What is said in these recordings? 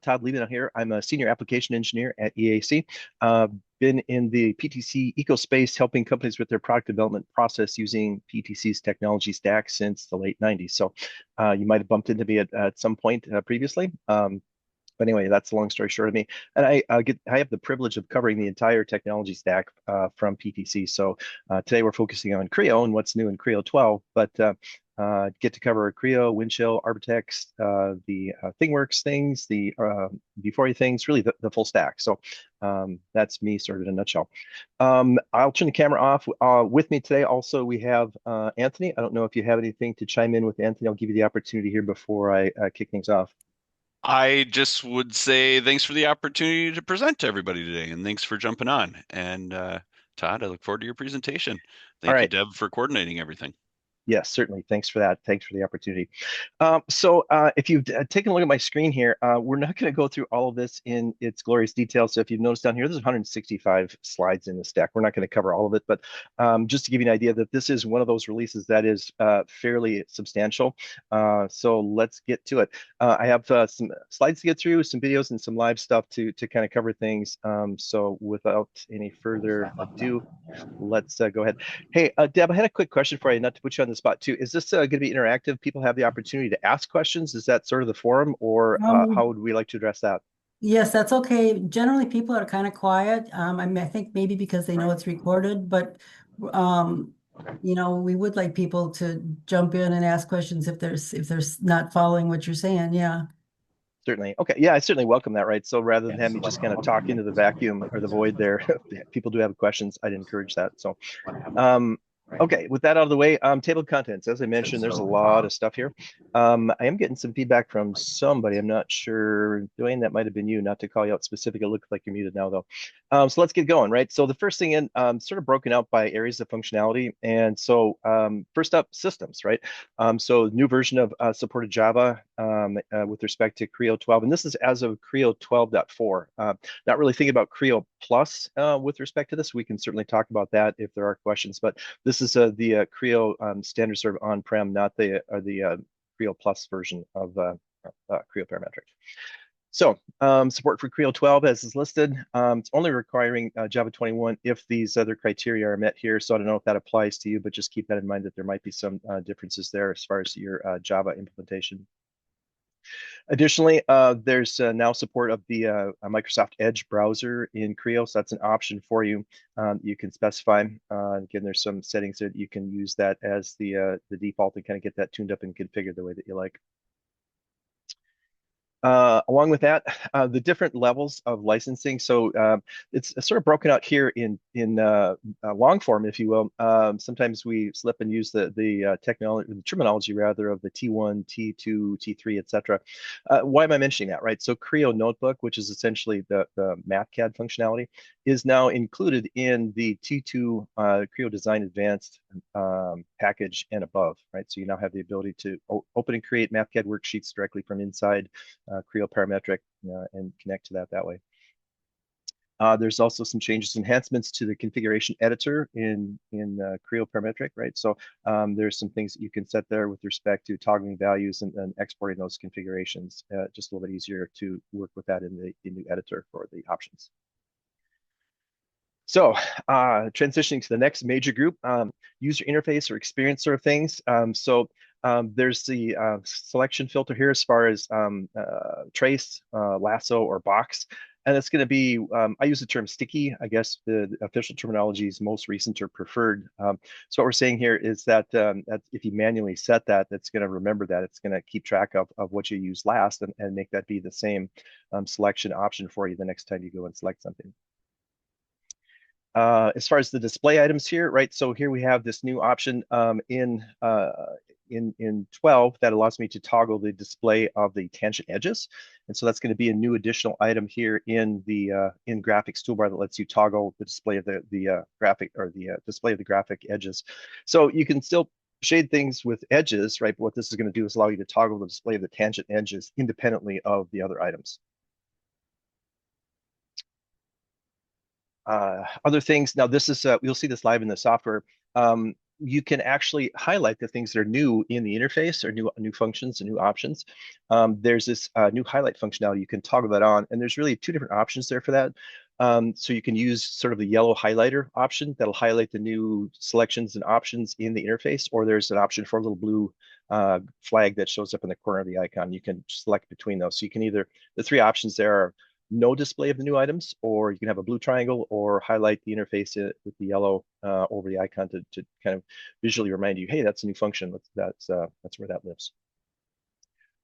Todd Liebenow here. I'm a senior application engineer at EAC. Uh, been in the PTC ecospace helping companies with their product development process using PTC's technology stack since the late 90s. So you might have bumped into me at some point previously. But anyway, that's the long story short of me. And I have the privilege of covering the entire technology stack from PTC. So today we're focusing on Creo and what's new in Creo 12. But get to cover Creo, Windchill, Arbortext, the ThingWorks things, the Before You things, really the full stack. So that's me sort of in a nutshell. I'll turn the camera off. With me today also we have Anthony. I don't know if you have anything to chime in with Anthony. I'll give you the opportunity here before I kick things off. I just would say thanks for the opportunity to present to everybody today, and thanks for jumping on. And Todd, I look forward to your presentation. All Thank you, right. Deb, for coordinating everything. Yes, certainly. Thanks for that. Thanks for the opportunity. If you've taken a look at my screen here, we're not going to go through all of this in its glorious detail. So if you've noticed down here, there's 165 slides in this deck. We're not going to cover all of it, but just to give you an idea that this is one of those releases that is fairly substantial. So let's get to it. I have some slides to get through, some videos, and some live stuff to kind of cover things. So without any further ado, let's go ahead. Hey, Deb, I had a quick question for you, not to put you on the spot too. Is this going to be interactive? People have the opportunity to ask questions. Is that sort of the forum, or how Um, would we like to address that? yes, that's okay. Generally, people are kind of quiet. I think maybe because they know it's recorded, but um, we would like people to jump in and ask questions if there's not following what you're saying. Yeah. Certainly. Okay. Yeah, I certainly welcome that, right? So rather than have me just kind of talk into the vacuum or the void there, people do have questions. I'd encourage that. So Um, okay, with that out of the way, table of contents. As I mentioned, there's a lot of stuff here. I am getting some feedback from somebody. I'm not sure, Dwayne, that might have been you, not to call you out specific. It looks like you're muted now, though. So let's get going, right? So the first thing in, sort of broken out by areas of functionality. And so first up, systems, right? So new version of supported Java with respect to Creo 12. And this is as of Creo 12.4. Not really thinking about Creo Plus with respect to this. We can certainly talk about that if there are questions, but this is the Creo standard sort of on-prem, not the Creo Plus version of Creo Parametric. So support for Creo 12 as is listed. It's only requiring Java 21 if these other criteria are met here. So I don't know if that applies to you, but just keep that in mind that there might be some differences there as far as your Java implementation. Additionally, there's now support of the Microsoft Edge browser in Creo, so that's an option for you. You can specify. Again, there's some settings that you can use that as the default and kind of get that tuned up and configured the way that you like. Along with that, the different levels of licensing. So it's sort of broken out here in long form, if you will. Sometimes we slip and use the technology, the terminology rather, of the T1, T2, T3, etc. Why am I mentioning that, right? So Creo Notebook, which is essentially the MathCAD functionality, is now included in the T2 Creo Design Advanced package and above, right? So you now have the ability to open and create MathCAD worksheets directly from inside Creo Parametric and connect to that way. There's also some changes, enhancements to the configuration editor in Creo Parametric, right? So there's some things that you can set there with respect to toggling values and exporting those configurations. Just a little bit easier to work with that in the new editor for the options. So transitioning to the next major group, user interface or experience sort of things. There's the selection filter here as far as trace, lasso, or box. And it's going to be, I use the term sticky. I guess the official terminology is most recent or preferred. So what we're saying here is that if you manually set that, that's going to remember that. It's going to keep track of what you used last and make that be the same selection option for you the next time you go and select something. As far as the display items here, right? So here we have this new option in 12 that allows me to toggle the display of the tangent edges, and so that's going to be a new additional item here in the in graphics toolbar that lets you toggle the display of the graphic or the display of the graphic edges. So you can still shade things with edges, right? But what this is going to do is allow you to toggle the display of the tangent edges independently of the other items. Other things, now this is, you'll see this live in the software. you can actually highlight the things that are new in the interface or new functions and new options. There's this new highlight functionality. You can toggle that on, and there's really two different options there for that. So you can use sort of the yellow highlighter option that'll highlight the new selections and options in the interface, or there's an option for a little blue flag that shows up in the corner of the icon. You can select between those. So you can either, the three options there are no display of the new items, or you can have a blue triangle, or highlight the interface with the yellow over the icon to kind of visually remind you, hey, that's a new function. That's where that lives.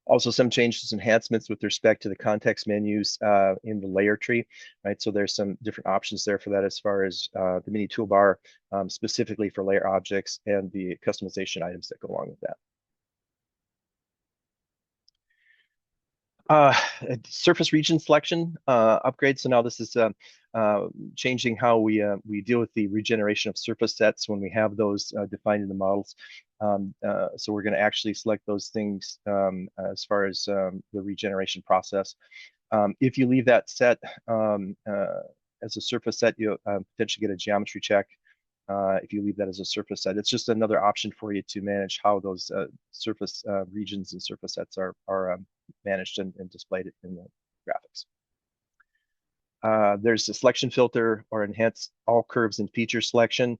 Also, some changes, enhancements with respect to the context menus in the layer tree, right? So there's some different options there for that as far as the mini toolbar, specifically for layer objects, and the customization items that go along with that. Surface region selection upgrade. So now this is changing how we deal with the regeneration of surface sets when we have those defined in the models. So we're going to actually select those things as far as the regeneration process. If you leave that set as a surface set, you'll potentially get a geometry check. If you leave that as a surface set, it's just another option for you to manage how those surface regions and surface sets are managed and displayed in the graphics. There's a selection filter or enhance all curves and feature selection.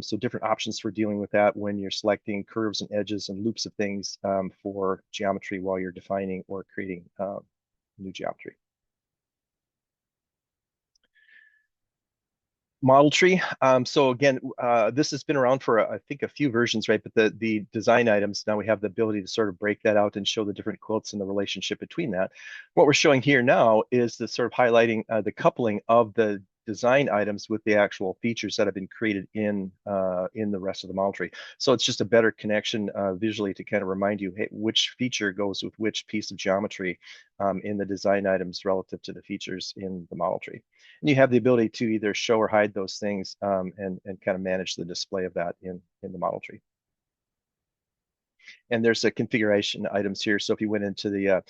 So different options for dealing with that when you're selecting curves and edges and loops of things for geometry while you're defining or creating new geometry. Model tree. So again, this has been around for I think a few versions, right? But the design items, now we have the ability to sort of break that out and show the different quotes and the relationship between that. What we're showing here now is the sort of highlighting the coupling of the design items with the actual features that have been created in the rest of the model tree. So it's just a better connection visually to kind of remind you, hey, which feature goes with which piece of geometry in the design items relative to the features in the model tree. And you have the ability to either show or hide those things and kind of manage the display of that in the model tree. And there's a configuration items here. So if you went into the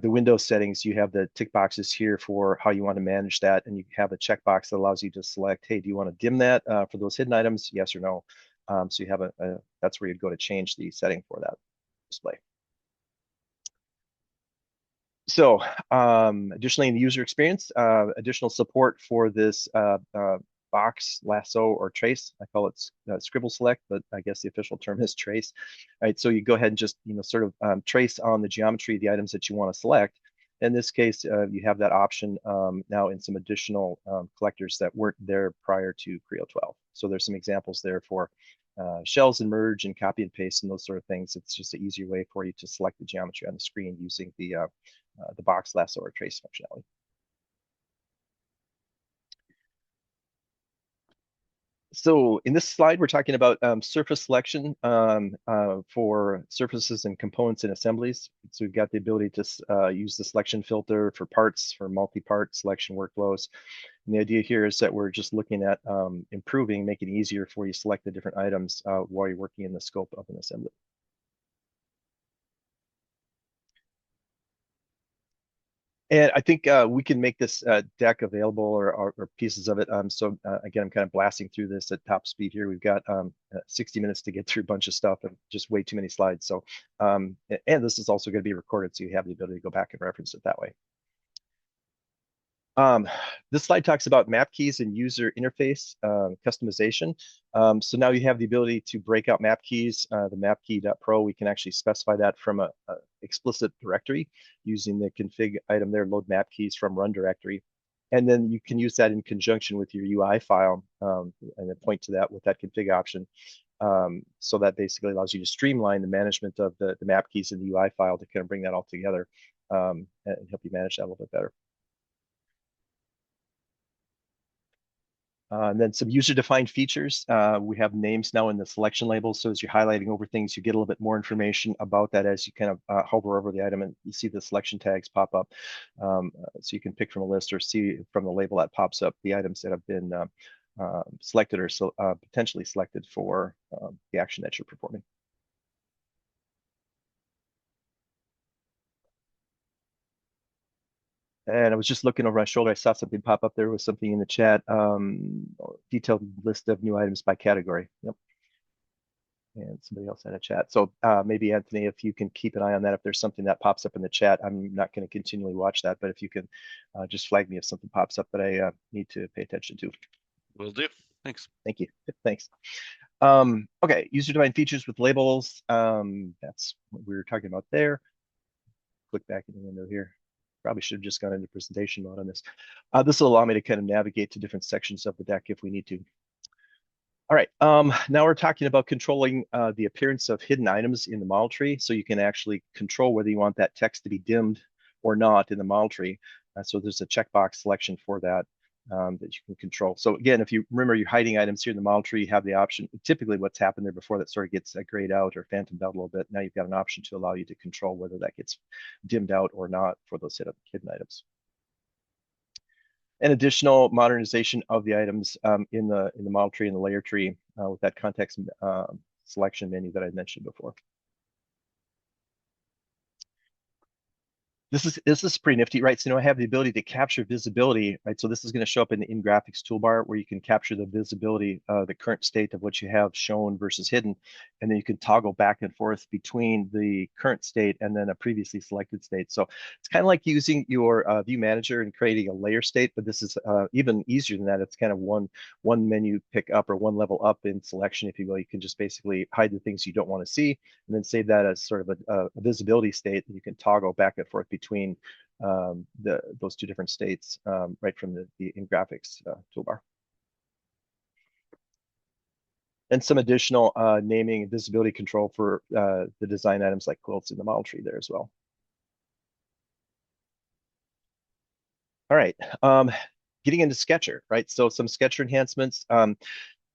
Windows settings, you have the tick boxes here for how you want to manage that, and you have a checkbox that allows you to select, hey, do you want to dim that for those hidden items? Yes or no. So you have that's where you'd go to change the setting for that display. So additionally, in the user experience, additional support for this box, lasso, or trace. I call it scribble select, but I guess the official term is trace. All right, so you go ahead and just sort of trace on the geometry the items that you want to select. In this case, you have that option now in some additional collectors that weren't there prior to Creo 12. So there's some examples there for shells and merge and copy and paste and those sort of things. It's just an easier way for you to select the geometry on the screen using the box, lasso, or trace functionality. So in this slide, we're talking about surface selection for surfaces and components and assemblies. So we've got the ability to use the selection filter for parts, for multi-part selection workflows. And the idea here is that we're just looking at improving, making it easier for you to select the different items while you're working in the scope of an assembly. And I think we can make this deck available or pieces of it. So again, I'm kind of blasting through this at top speed here. We've got 60 minutes to get through a bunch of stuff and just way too many slides. So, and this is also going to be recorded, so you have the ability to go back and reference it that way. This slide talks about map keys and user interface customization. So now you have the ability to break out map keys. The mapkey.pro, we can actually specify that from a explicit directory using the config item there, load map keys from run directory. And then you can use that in conjunction with your UI file and then point to that with that config option. So that basically allows you to streamline the management of the map keys in the UI file to kind of bring that all together and help you manage that a little bit better. And then some user-defined features. We have names now in the selection labels. So as you're highlighting over things, you get a little bit more information about that as you kind of hover over the item and you see the selection tags pop up. So you can pick from a list or see from the label that pops up the items that have been selected or potentially selected for the action that you're performing. And I was just looking over my shoulder. I saw something pop up there with something in the chat. Detailed list of new items by category. Yep. And somebody else had a chat. So maybe Anthony, if you can keep an eye on that, if there's something that pops up in the chat, I'm not going to continually watch that, but if you can just flag me if something pops up that I need to pay attention to. Will do. Thanks. Thank you. Thanks. Okay, user-defined features with labels. That's what we were talking about there. Click back in the window here. Probably should have just gone into presentation mode on this. This will allow me to kind of navigate to different sections of the deck if we need to. All right, now we're talking about controlling the appearance of hidden items in the model tree. So you can actually control whether you want that text to be dimmed or not in the model tree. So there's a checkbox selection for that that you can control. So again, if you remember you're hiding items here in the model tree, you have the option, typically what's happened there before that sort of gets grayed out or phantomed out a little bit. Now you've got an option to allow you to control whether that gets dimmed out or not for those hidden items. And additional modernization of the items in the model tree and the layer tree with that context selection menu that I mentioned before. This is pretty nifty, right? So I have the ability to capture visibility, right? So this is going to show up in the in-graphics toolbar where you can capture the visibility, the current state of what you have shown versus hidden, and then you can toggle back and forth between the current state and then a previously selected state. So it's kind of like using your view manager and creating a layer state, but this is even easier than that. It's kind of one menu pick up or one level up in selection, if you will. You can just basically hide the things you don't want to see and then save that as sort of a visibility state that you can toggle back and forth between those two different states right from the in-graphics toolbar. And some additional naming and visibility control for the design items like quilts in the model tree there as well. All right, getting into Sketcher, right? So some Sketcher enhancements.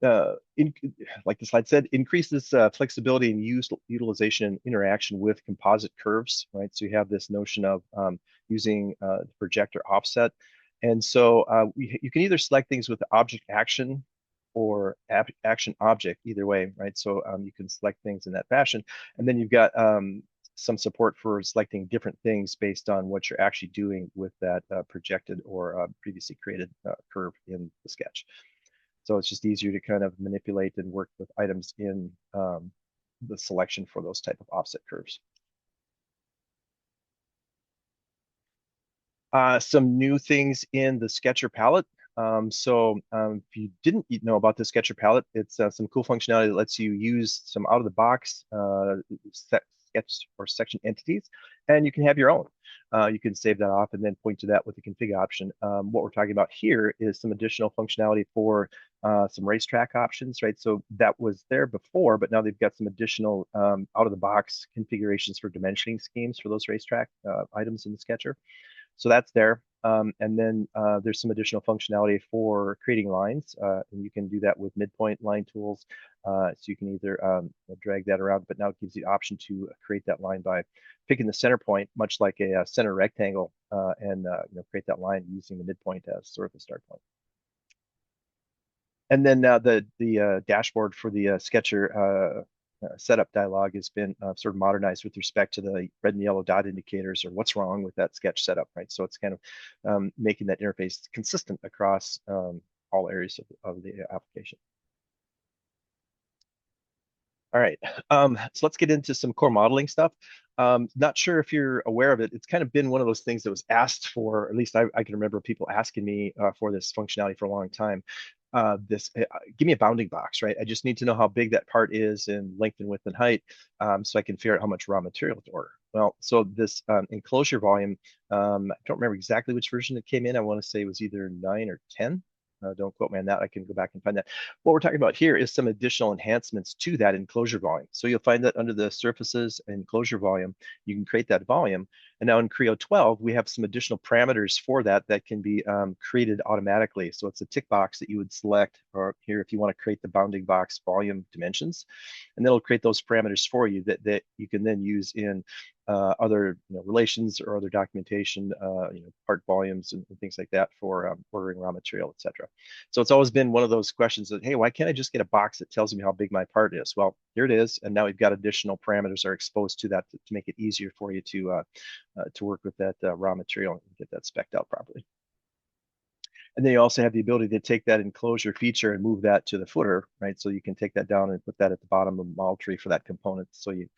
Like the slide said, increases flexibility and utilization and interaction with composite curves, right? So you have this notion of using the projector offset. And so you can either select things with the object action or action object, either way, right? So you can select things in that fashion. And then you've got some support for selecting different things based on what you're actually doing with that projected or previously created curve in the sketch. So it's just easier to kind of manipulate and work with items in the selection for those type of offset curves. Some new things in the Sketcher palette. If you didn't know about the Sketcher palette, it's some cool functionality that lets you use some out-of-the-box sketch or section entities, and you can have your own. You can save that off and then point to that with the config option. What we're talking about here is some additional functionality for some racetrack options, right? So that was there before, but now they've got some additional out-of-the-box configurations for dimensioning schemes for those racetrack items in the Sketcher. So that's there. And then there's some additional functionality for creating lines. And you can do that with midpoint line tools. So you can either drag that around, but now it gives you the option to create that line by picking the center point, much like a center rectangle, and create that line using the midpoint as sort of the start point. And then the dashboard for the Sketcher setup dialog has been sort of modernized with respect to the red and yellow dot indicators or what's wrong with that sketch setup, right? So it's kind of making that interface consistent across all areas of the application. All right, so let's get into some core modeling stuff. Not sure if you're aware of it. It's kind of been one of those things that was asked for, or at least I can remember people asking me for this functionality for a long time. Give me a bounding box, right? I just need to know how big that part is in length and width and height, so I can figure out how much raw material to order. Well, so this enclosure volume, I don't remember exactly which version it came in. I want to say it was either 9 or 10. Don't quote me on that. I can go back and find that. What we're talking about here is some additional enhancements to that enclosure volume. So you'll find that under the surfaces enclosure volume, you can create that volume. And now in Creo 12, we have some additional parameters for that can be created automatically. So it's a tick box that you would select, or here if you want to create the bounding box volume dimensions, and it'll create those parameters for you that you can then use in other relations or other documentation, part volumes and things like that for ordering raw material, etc. So it's always been one of those questions that, hey, why can't I just get a box that tells me how big my part is? Well, here it is, and now we've got additional parameters are exposed to that to make it easier for you to work with that raw material and get that spec'd out properly. And then you also have the ability to take that enclosure feature and move that to the footer, right? So you can take that down and put that at the bottom of the model tree for that component, so you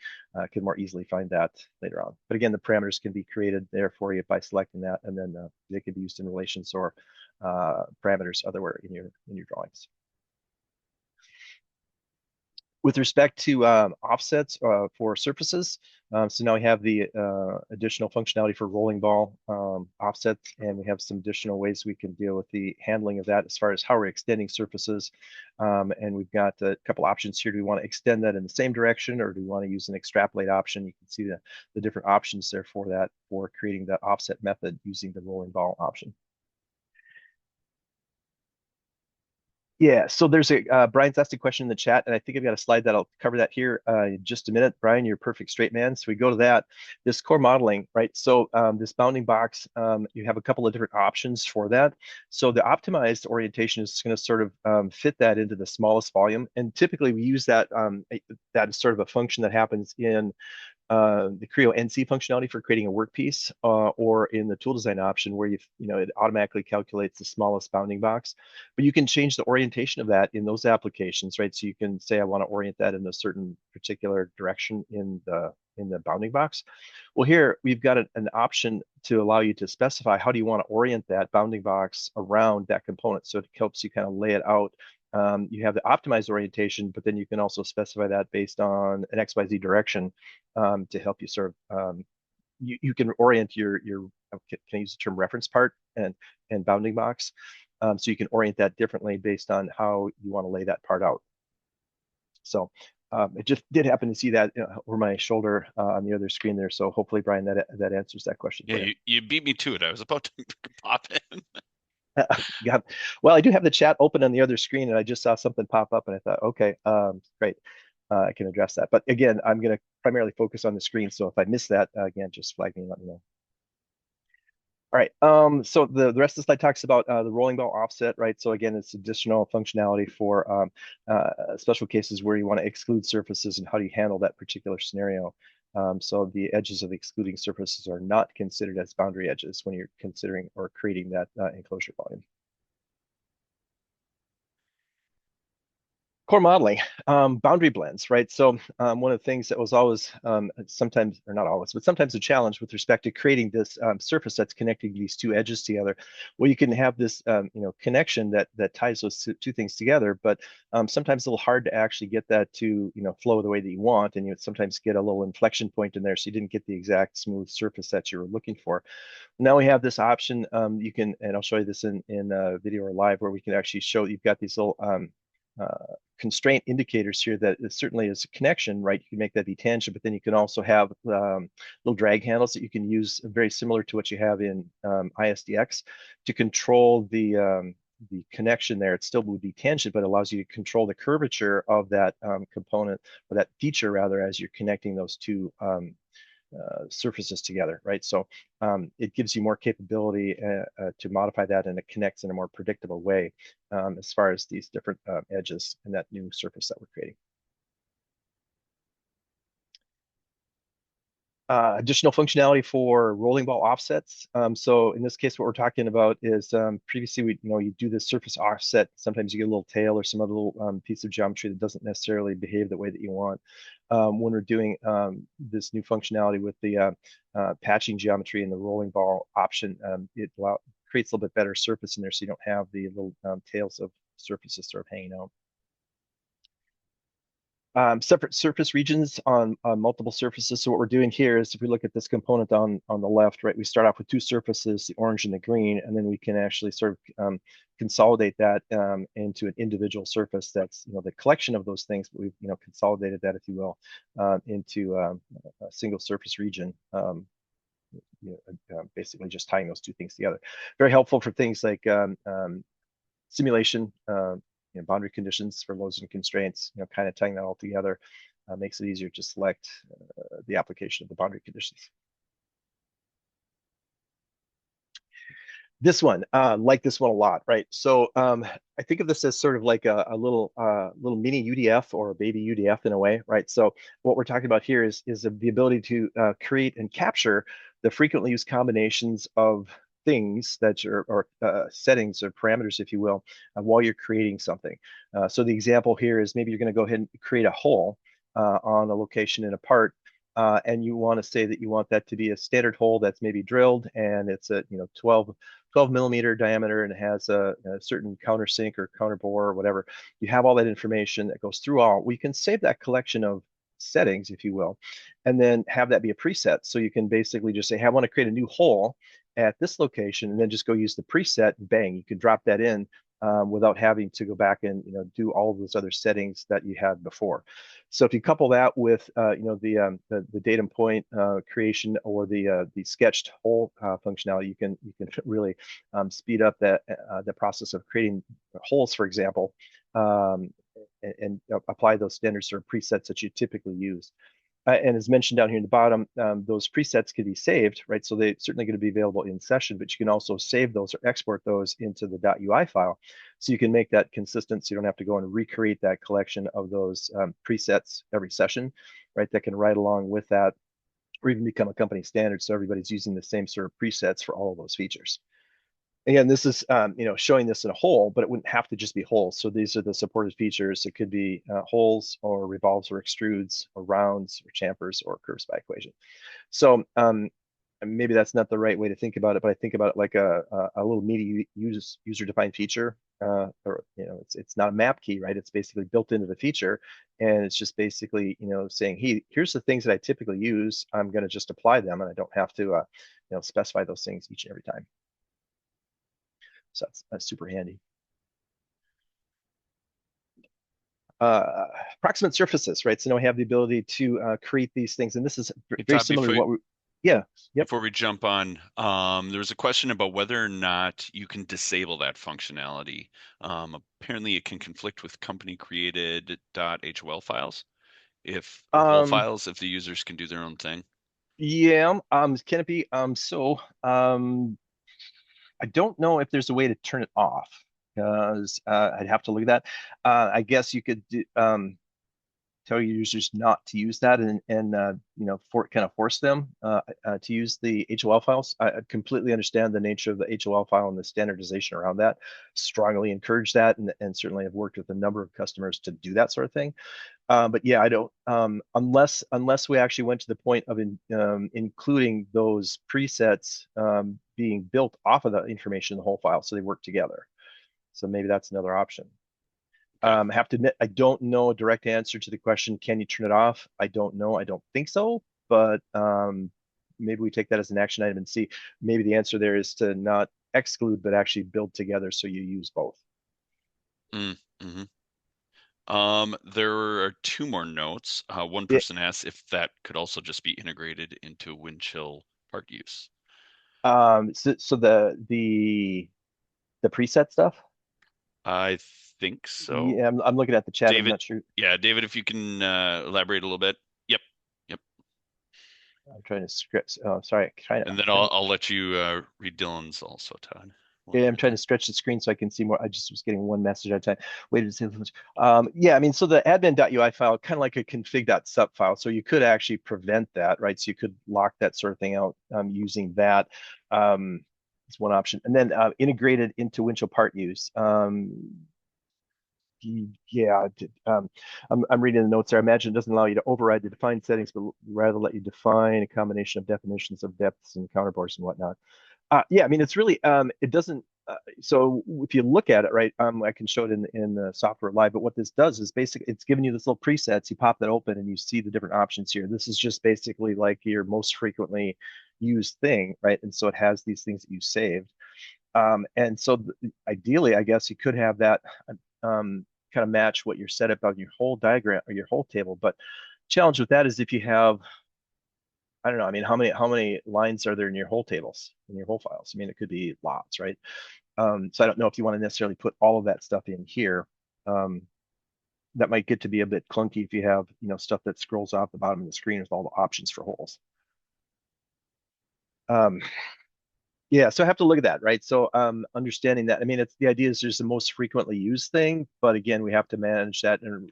can more easily find that later on. But again, the parameters can be created there for you by selecting that, and then they can be used in relations or parameters otherwhere in your drawings. With respect to offsets for surfaces, so now we have the additional functionality for rolling ball offsets, and we have some additional ways we can deal with the handling of that as far as how we're extending surfaces. And we've got a couple options here. Do we want to extend that in the same direction, or do we want to use an extrapolate option? You can see the different options there for that, for creating that offset method using the rolling ball option. Yeah, so there's a Brian's asked a question in the chat, and I think I've got a slide that'll cover that here in just a minute. Brian, you're a perfect straight man. So we go to that, this core modeling, right? So this bounding box, you have a couple of different options for that. So the optimized orientation is going to sort of fit that into the smallest volume, and typically we use that that is sort of a function that happens in the Creo NC functionality for creating a workpiece, or in the tool design option where it automatically calculates the smallest bounding box. But you can change the orientation of that in those applications, right? So you can say, I want to orient that in a certain particular direction in the bounding box. Well, here we've got an option to allow you to specify how do you want to orient that bounding box around that component. So it helps you kind of lay it out. You have the optimized orientation, but then you can also specify that based on an XYZ direction to help you sort of, you can orient your can I use the term reference part and bounding box. So you can orient that differently based on how you want to lay that part out. So it just did happen to see that over my shoulder on the other screen there. So hopefully, Brian, that answers that question. Yeah, you beat me to it. I was about to pop in. Yeah. Well, I do have the chat open on the other screen, and I just saw something pop up, and I thought, okay, great, I can address that. But again, I'm going to primarily focus on the screen, so if I miss that, again, just flag me and let me know. All right, so the rest of the slide talks about the rolling ball offset, right? So again, it's additional functionality for special cases where you want to exclude surfaces and how do you handle that particular scenario. So the edges of the excluding surfaces are not considered as boundary edges when you're considering or creating that enclosure volume. Core modeling, boundary blends, right? So one of the things that was always sometimes, or not always, but sometimes a challenge with respect to creating this surface that's connecting these two edges together. Well, you can have this connection that ties those two things together, but sometimes it's a little hard to actually get that to flow the way that you want, and you sometimes get a little inflection point in there, so you didn't get the exact smooth surface that you were looking for. Now we have this option. You can, and I'll show you this in video or live, where we can actually show you've got these little constraint indicators here that it certainly is a connection, right? You can make that be tangent, but then you can also have little drag handles that you can use very similar to what you have in ISDX to control the connection there. It still would be tangent, but allows you to control the curvature of that component, or that feature rather, as you're connecting those two surfaces together, right? So it gives you more capability to modify that, and it connects in a more predictable way as far as these different edges and that new surface that we're creating. Additional functionality for rolling ball offsets. So in this case, what we're talking about is previously you do this surface offset. Sometimes you get a little tail or some other little piece of geometry that doesn't necessarily behave the way that you want. When we're doing this new functionality with the patching geometry and the rolling ball option, it creates a little bit better surface in there, so you don't have the little tails of surfaces sort of hanging out. Separate surface regions on multiple surfaces. So what we're doing here is, if we look at this component on the left, right, we start off with two surfaces, the orange and the green, and then we can actually sort of consolidate that into an individual surface that's the collection of those things, but we've consolidated that, if you will, into a single surface region. Basically just tying those two things together. Very helpful for things like simulation, boundary conditions for loads and constraints, kind of tying that all together makes it easier to select the application of the boundary conditions. This one, like this one a lot, right? So I think of this as sort of like a little mini UDF or a baby UDF in a way, right? So what we're talking about here is the ability to create and capture the frequently used combinations of things that or settings or parameters, if you will, while you're creating something. So the example here is maybe you're going to go ahead and create a hole on a location in a part, and you want to say that you want that to be a standard hole that's maybe drilled, and it's a 12 millimeter diameter, and it has a certain countersink or counterbore or whatever. You have all that information that goes through all. We can save that collection of settings, if you will, and then have that be a preset. So you can basically just say, hey, I want to create a new hole at this location, and then just go use the preset, and bang, you can drop that in without having to go back and do all of those other settings that you had before. So if you couple that with the datum point creation or the sketched hole functionality, you can really speed up that the process of creating holes, for example, and apply those standards or presets that you typically use. And as mentioned down here in the bottom, those presets can be saved, right? So they're certainly going to be available in session, but you can also save those or export those into the .ui file. So you can make that consistent, so you don't have to go and recreate that collection of those presets every session, right? That can ride along with that, or even become a company standard, so everybody's using the same sort of presets for all of those features. Again, this is showing this in a hole, but it wouldn't have to just be holes. So these are the supported features. It could be holes or revolves or extrudes or rounds or chamfers or curves by equation. So maybe that's not the right way to think about it, but I think about it like a little meaty user-defined feature. Or it's not a map key, right? It's basically built into the feature, and it's just basically saying, hey, here's the things that I typically use. I'm going to just apply them, and I don't have to specify those things each and every time. So that's super handy. Approximate surfaces, right? So now we have the ability to create these things, and this is very similar to what we. Yeah. Yep. Before we jump on, there was a question about whether or not you can disable that functionality. Apparently, it can conflict with company-created .hol files, if whole files, if the users can do their own thing. Yeah. Can it be? I don't know if there's a way to turn it off, because I'd have to look at that. I guess you could tell your users not to use that, and kind of force them to use the HOL files. I completely understand the nature of the HOL file and the standardization around that. Strongly encourage that, and certainly have worked with a number of customers to do that sort of thing. But yeah, I don't unless we actually went to the point of including those presets being built off of the information in the whole file, so they work together. So maybe that's another option. I have to admit, I don't know a direct answer to the question, can you turn it off? I don't know. I don't think so, but maybe we take that as an action item and see. Maybe the answer there is to not exclude, but actually build together so you use both. Mm-hmm. There are two more notes. One person asks if that could also just be integrated into Windchill part use. So the preset stuff? I think so. Yeah, I'm looking at the chat. David, I'm not sure. Yeah, David, if you can elaborate a little bit. Yep. I'm trying to script. Oh, sorry. And then I'll let you read Dylan's also, Todd. Yeah, I'm trying to stretch the screen so I can see more. I just was getting one message at a time. Wait to see. Yeah, I mean, so the admin.ui file, kind of like a config.sup file. So you could actually prevent that, right? So you could lock that sort of thing out using that. It's one option. And then integrated into Windchill part use. Yeah, I'm reading the notes there. I imagine it doesn't allow you to override the defined settings, but rather let you define a combination of definitions of depths and counterbores and whatnot. Yeah, I mean, it's really, it doesn't, so if you look at it, right, I can show it in the software live, but what this does is basically, it's giving you this little presets, you pop that open and you see the different options here. This is just basically like your most frequently used thing, right? And so it has these things that you saved. And so ideally, I guess you could have that kind of match what you're set up on your whole diagram or your whole table. But challenge with that is if you have, I don't know, I mean, how many lines are there in your whole tables, in your whole files? I mean, it could be lots, right? So I don't know if you want to necessarily put all of that stuff in here. That might get to be a bit clunky if you have, stuff that scrolls off the bottom of the screen with all the options for holes. Yeah, so I have to look at that, right? So understanding that, I mean, the idea is there's the most frequently used thing, but again, we have to manage that and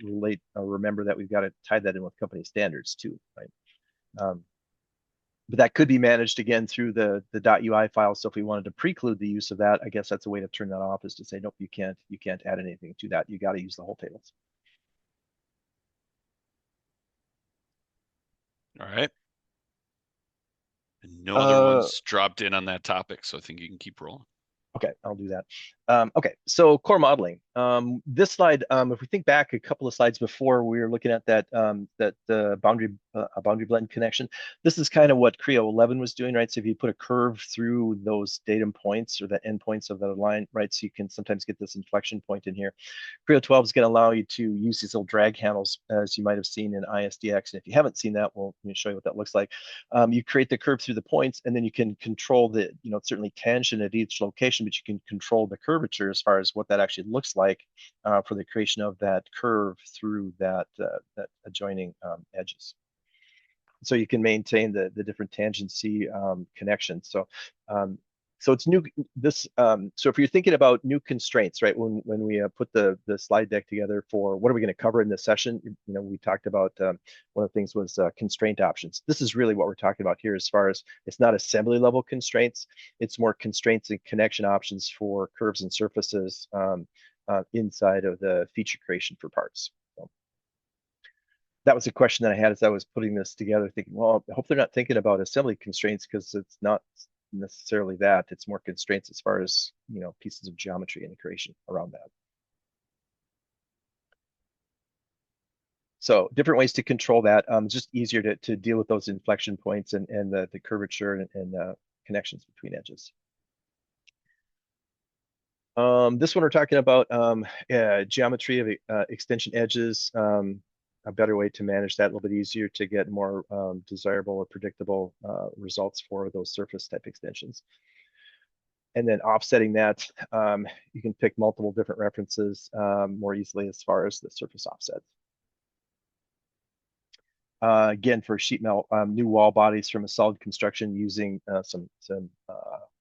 remember that we've got to tie that in with company standards too, right? But that could be managed again through the .ui file. So if we wanted to preclude the use of that, I guess that's a way to turn that off, is to say, nope, you can't add anything to that. You got to use the whole tables. All right. And no other ones dropped in on that topic, so I think you can keep rolling. Okay, I'll do that. Okay, so core modeling. This slide, if we think back a couple of slides before, we were looking at that boundary blend connection. This is kind of what Creo 11 was doing, right? So if you put a curve through those datum points or the endpoints of the line, right? So you can sometimes get this inflection point in here. Creo 12 is going to allow you to use these little drag handles, as you might have seen in ISDX. And if you haven't seen that, well, let me show you what that looks like. You create the curve through the points, and then you can control the, certainly tangent at each location, but you can control the curvature as far as what that actually looks like for the creation of that curve through that adjoining edges. So you can maintain the different tangency connections. So it's new. So if you're thinking about new constraints, right? When we put the slide deck together for what are we going to cover in this session, we talked about one of the things was constraint options. This is really what we're talking about here, as far as it's not assembly level constraints, it's more constraints and connection options for curves and surfaces inside of the feature creation for parts. So that was a question that I had as I was putting this together, thinking, well, I hope they're not thinking about assembly constraints, because it's not necessarily that. It's more constraints as far as pieces of geometry and creation around that. So different ways to control that. It's just easier to deal with those inflection points and the curvature and connections between edges. This one we're talking about geometry of extension edges. A better way to manage that, a little bit easier to get more desirable or predictable results for those surface type extensions. And then offsetting that, you can pick multiple different references more easily as far as the surface offsets. Again, for sheet metal, new wall bodies from a solid construction using some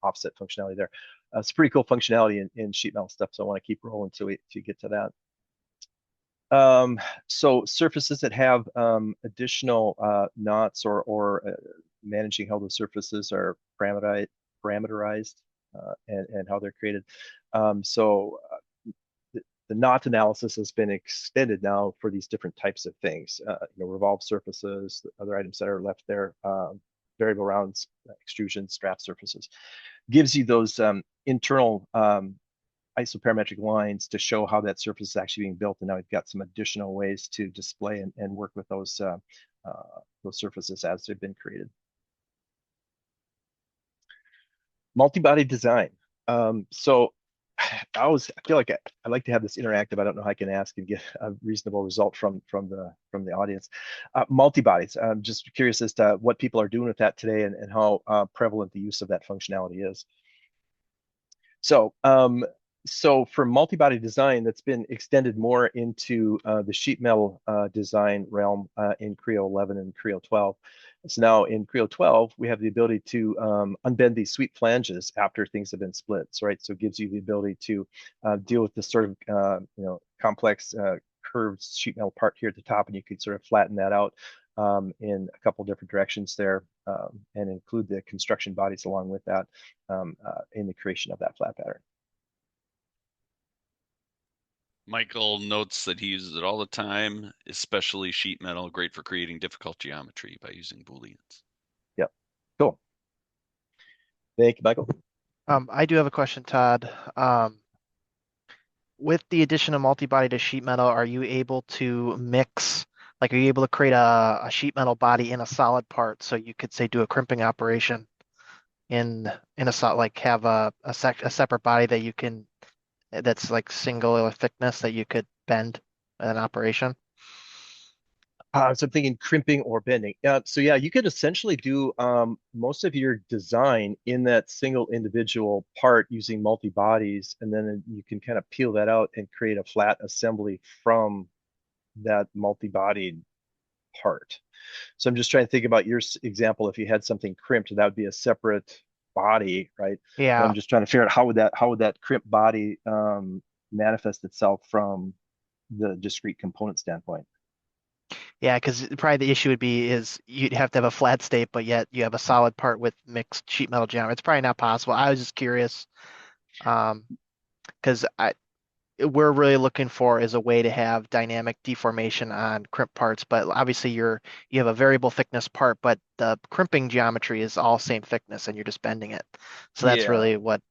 offset functionality there. It's pretty cool functionality in sheet metal stuff, so I want to keep rolling until we get to that. So surfaces that have additional knots or managing how the surfaces are parameterized and how they're created. The knot analysis has been extended now for these different types of things. Revolved surfaces, the other items that are left there, variable rounds, extrusion, strap surfaces. Gives you those internal isoparametric lines to show how that surface is actually being built, and now we've got some additional ways to display and work with those surfaces as they've been created. Multi-body design. So I feel like I like to have this interactive. I don't know how I can ask and get a reasonable result from the audience. Multi-bodies. I'm just curious as to what people are doing with that today and how prevalent the use of that functionality is. So for multi-body design, that's been extended more into the sheet metal design realm in Creo 11 and Creo 12. So now in Creo 12, we have the ability to unbend these sweep flanges after things have been split. So, right, so it gives you the ability to deal with this sort of complex curved sheet metal part here at the top, and you could sort of flatten that out in a couple different directions there, and include the construction bodies along with that in the creation of that flat pattern. Michael notes that he uses it all the time, especially sheet metal, great for creating difficult geometry by using Booleans. Yep, cool. Thank you, Michael. I do have a question, Todd. With the addition of multi-body to sheet metal, are you able to mix, like, are you able to create a sheet metal body in a solid part? So you could say do a crimping operation in a solid, like have a separate body that you can, that's like single thickness that you could bend in an operation? So I'm thinking crimping or bending. So yeah, you could essentially do most of your design in that single individual part using multi-bodies, and then you can kind of peel that out and create a flat assembly from that multi-bodied part. So I'm just trying to think about your example. If you had something crimped, that would be a separate body, right? Yeah. And I'm just trying to figure out how would that crimped body manifest itself from the discrete component standpoint. Yeah, because probably the issue would be is you'd have to have a flat state, but yet you have a solid part with mixed sheet metal geometry. It's probably not possible. I was just curious, um, because I we're really looking for is a way to have dynamic deformation on crimp parts, but obviously you have a variable thickness part, but the crimping geometry is all same thickness and you're just bending it. So that's Yeah. really what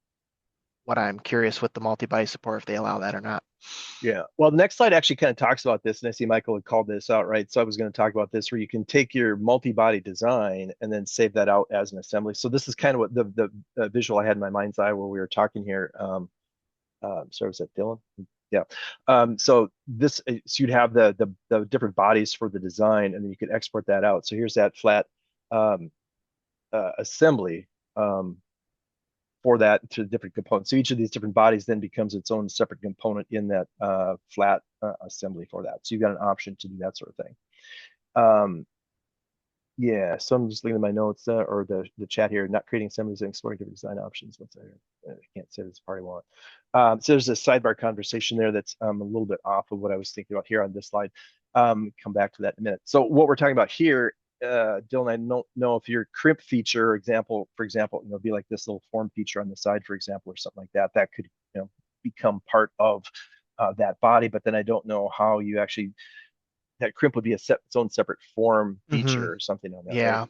I'm curious with the multi-body support, if they allow that or not. Yeah. Well, the next slide actually kind of talks about this, and I see Michael had called this out, right? So I was going to talk about this where you can take your multi-body design and then save that out as an assembly. So this is kind of what the visual I had in my mind's eye where we were talking here. Sorry, was that Dylan? Yeah. So this, so you'd have the different bodies for the design, and then you could export that out. So here's that flat um, assembly. For that to different components. So each of these different bodies then becomes its own separate component in that flat assembly for that. So you've got an option to do that sort of thing. Yeah, so I'm just looking at my notes or the chat here, not creating assemblies and exploring different design options. What's that? I can't say this part I want. So there's a sidebar conversation there that's a little bit off of what I was thinking about here on this slide. Come back to that in a minute. So what we're talking about here, Dylan, I don't know if your crimp feature example, for example, be like this little form feature on the side, for example, or something like that, that could, become part of that body. But then I don't know how you actually that crimp would be its own separate form feature or something on that, right? Yeah.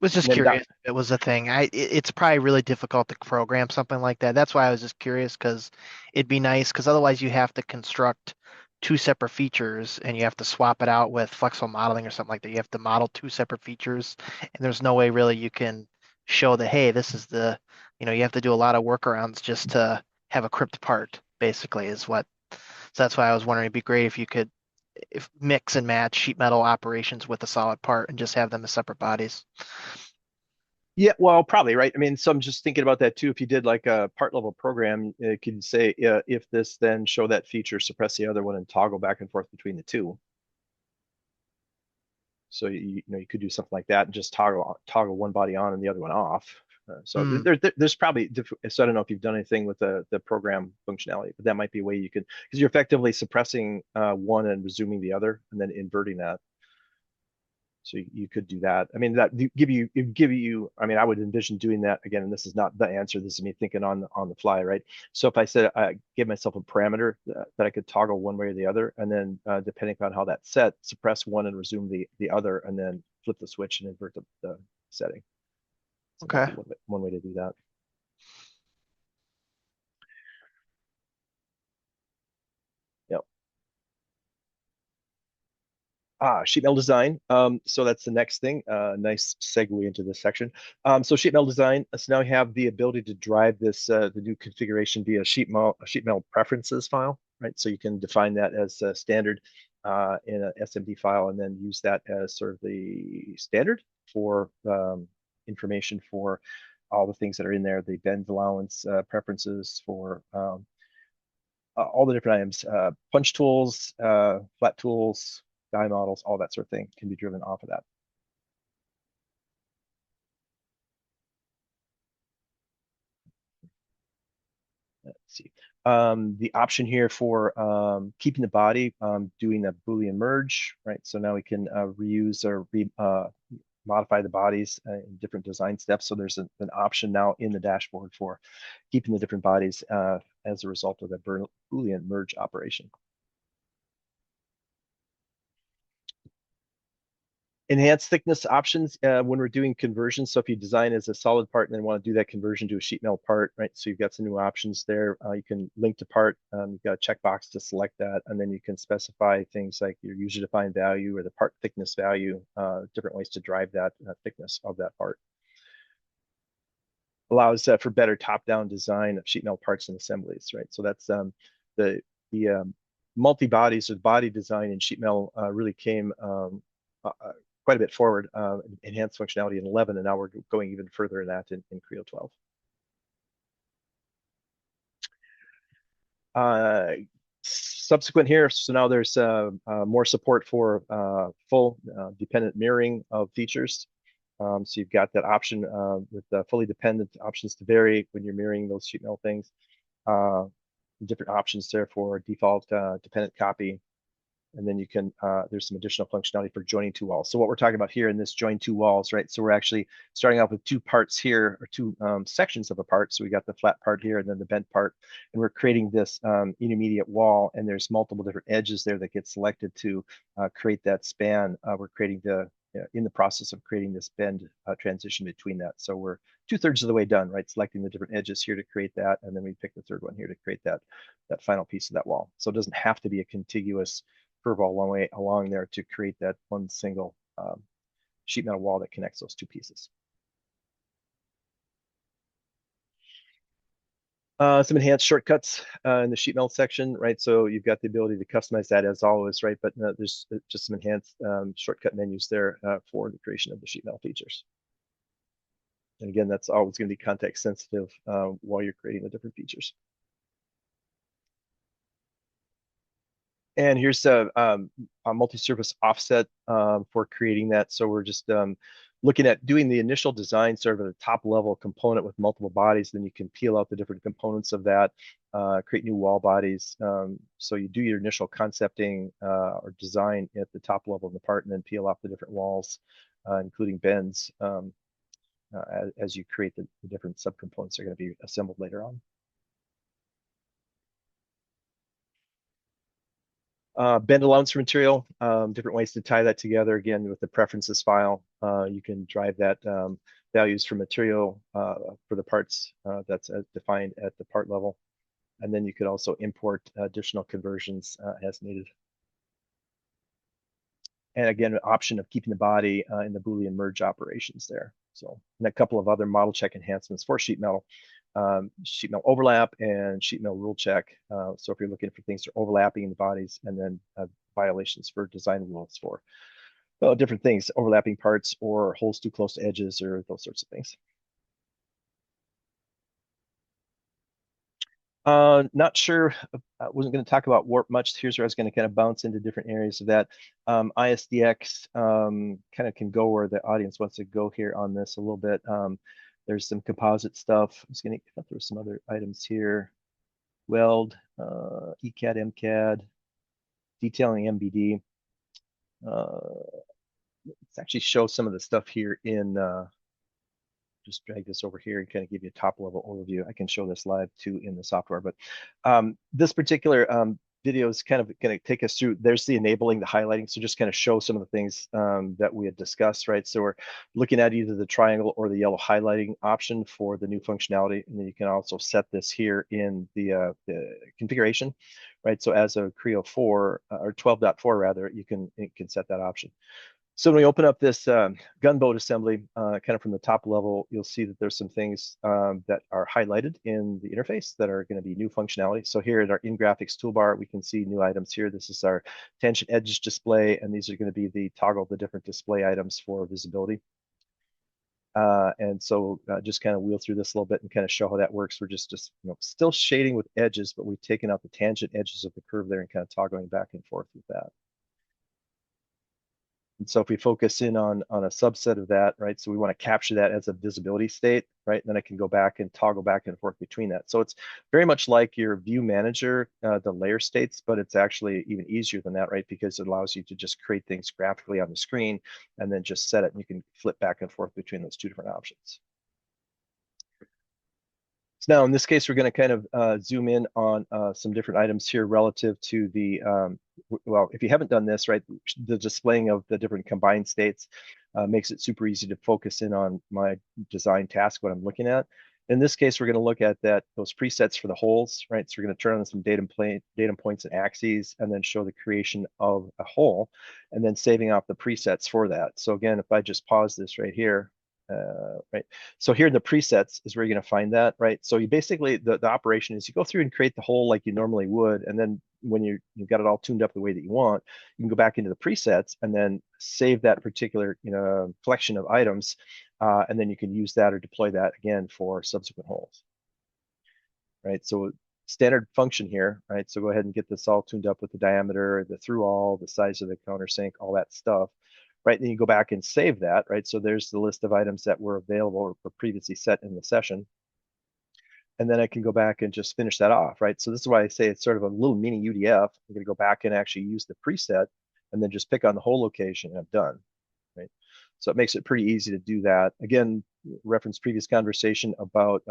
Was just And then curious if it was a thing. It's probably really difficult to program something like that. That's why I was just curious because it'd be nice because otherwise you have to construct two separate features and you have to swap it out with flexible modeling or something like that. You have to model two separate features and there's no way really you can show that, hey, this is you have to do a lot of workarounds just to have a crypt part, basically, is what. So that's why I was wondering it'd be great if you could if mix and match sheet metal operations with a solid part and just have them as separate bodies. yeah, well, probably, right? I mean, so I'm just thinking about that too. If you did like a part level program, it could say if this, then show that feature, suppress the other one, and toggle back and forth between the two. So you could do something like that and just toggle one body on and the other one off. So there's probably, so I don't know if you've done anything with the program functionality, but that might be a way you could, because you're effectively suppressing one and resuming the other and then inverting that. So you could do that. I mean, that give you. I mean, I would envision doing that again. And this is not the answer. This is me thinking on the fly, right? So if I said I give myself a parameter that I could toggle one way or the other, and then depending on how that's set, suppress one and resume the other, and then flip the switch and invert the setting. So Okay. one way to do that. Yep. Sheet metal design. So that's the next thing. Nice segue into this section. So sheet metal design. So now we have the ability to drive this the new configuration via sheet metal preferences file, right? So you can define that as standard in an SMD file, and then use that as sort of the standard for information for all the things that are in there, the bend allowance preferences for all the different items, punch tools, flat tools, die models, all that sort of thing can be driven off of that. Let's see. The option here for keeping the body, doing a Boolean merge, right? So now we can reuse or modify the bodies in different design steps. So there's an option now in the dashboard for keeping the different bodies as a result of the Boolean merge operation. Enhanced thickness options when we're doing conversions. So if you design as a solid part and then want to do that conversion to a sheet metal part, right? So you've got some new options there. You can link to part. You've got a checkbox to select that, and then you can specify things like your user-defined value or the part thickness value, different ways to drive that thickness of that part. Allows for better top-down design of sheet metal parts and assemblies, right? So that's the multi-bodies or body design in sheet metal really came quite a bit forward, enhanced functionality in 11, and now we're going even further in that in Creo 12. Subsequent here, so now there's more support for full dependent mirroring of features. So you've got that option with the fully dependent options to vary when you're mirroring those sheet metal things. Different options there for default dependent copy. And then you can, there's some additional functionality for joining two walls. So what we're talking about here in this join two walls, right? So we're actually starting off with two parts here, or two sections of a part. So we got the flat part here and then the bent part. And we're creating this intermediate wall, and there's multiple different edges there that get selected to create that span. We're creating in the process of creating this bend transition between that. So we're 2/3 of the way done, right? Selecting the different edges here to create that, and then we pick the third one here to create that final piece of that wall. So it doesn't have to be a contiguous curve all the way along there to create that one single sheet metal wall that connects those two pieces. Some enhanced shortcuts in the sheet metal section, right? So you've got the ability to customize that as always, right? But there's just some enhanced shortcut menus there for the creation of the sheet metal features. And again, that's always going to be context sensitive while you're creating the different features. And here's a multi-surface offset for creating that. So we're just looking at doing the initial design sort of at a top level component with multiple bodies. Then you can peel out the different components of that, create new wall bodies. So you do your initial concepting or design at the top level of the part, and then peel off the different walls, including bends, as you create the different subcomponents that are going to be assembled later on. Bend allowance for material, different ways to tie that together. Again, with the preferences file, you can drive that values for material for the parts that's defined at the part level. And then you could also import additional conversions as needed. And again, an option of keeping the body in the Boolean merge operations there. So, and a couple of other model check enhancements for sheet metal overlap and sheet metal rule check. So if you're looking for things that are overlapping in the bodies, and then violations for design rules for different things, overlapping parts or holes too close to edges or those sorts of things. Not sure, I wasn't going to talk about warp much. Here's where I was going to kind of bounce into different areas of that. ISDX kind of can go where the audience wants to go here on this a little bit. There's some composite stuff. I'm just going to throw some other items here. Weld, ECAD, MCAD, detailing MBD. Let's actually show some of the stuff here in, just drag this over here and kind of give you a top level overview. I can show this live too in the software, but this particular video is kind of going to take us through. There's the enabling, the highlighting. So just kind of show some of the things that we had discussed, right? So we're looking at either the triangle or the yellow highlighting option for the new functionality. And then you can also set this here in the configuration, right? So as a Creo 4 or 12.4 rather, you can set that option. So when we open up this gunboat assembly, kind of from the top level, you'll see that there's some things that are highlighted in the interface that are going to be new functionality. So here in our in-graphics toolbar, we can see new items here. This is our tangent edge display, and these are going to be the different display items for visibility. And so just kind of wheel through this a little bit and kind of show how that works. We're just still shading with edges, but we've taken out the tangent edges of the curve there and kind of toggling back and forth with that. And so if we focus in on a subset of that, right? So we want to capture that as a visibility state, right? And then I can go back and toggle back and forth between that. So it's very much like your view manager, the layer states, but it's actually even easier than that, right? Because it allows you to just create things graphically on the screen and then just set it, and you can flip back and forth between those two different options. So now in this case, we're going to kind of zoom in on some different items here relative to the, well, if you haven't done this, right, the displaying of the different combined states makes it super easy to focus in on my design task, what I'm looking at. In this case, we're going to look at those presets for the holes, right? So we're going to turn on some datum points and axes, and then show the creation of a hole, and then saving off the presets for that. So again, if I just pause this right here, right. So here in the presets is where you're going to find that, right? So you basically, the operation is you go through and create the hole like you normally would. And then when you've got it all tuned up the way that you want, you can go back into the presets and then save that particular, collection of items. And then you can use that or deploy that again for subsequent holes, right? So standard function here, right? So go ahead and get this all tuned up with the diameter, the through all, the size of the countersink, all that stuff. Right, then you go back and save that, right? So there's the list of items that were available or previously set in the session. and then I can go back and just finish that off, right? So this is why I say it's sort of a little mini UDF. I'm going to go back and actually use the preset and then just pick on the whole location and I'm done, right? So it makes it pretty easy to do that. Again, reference previous conversation about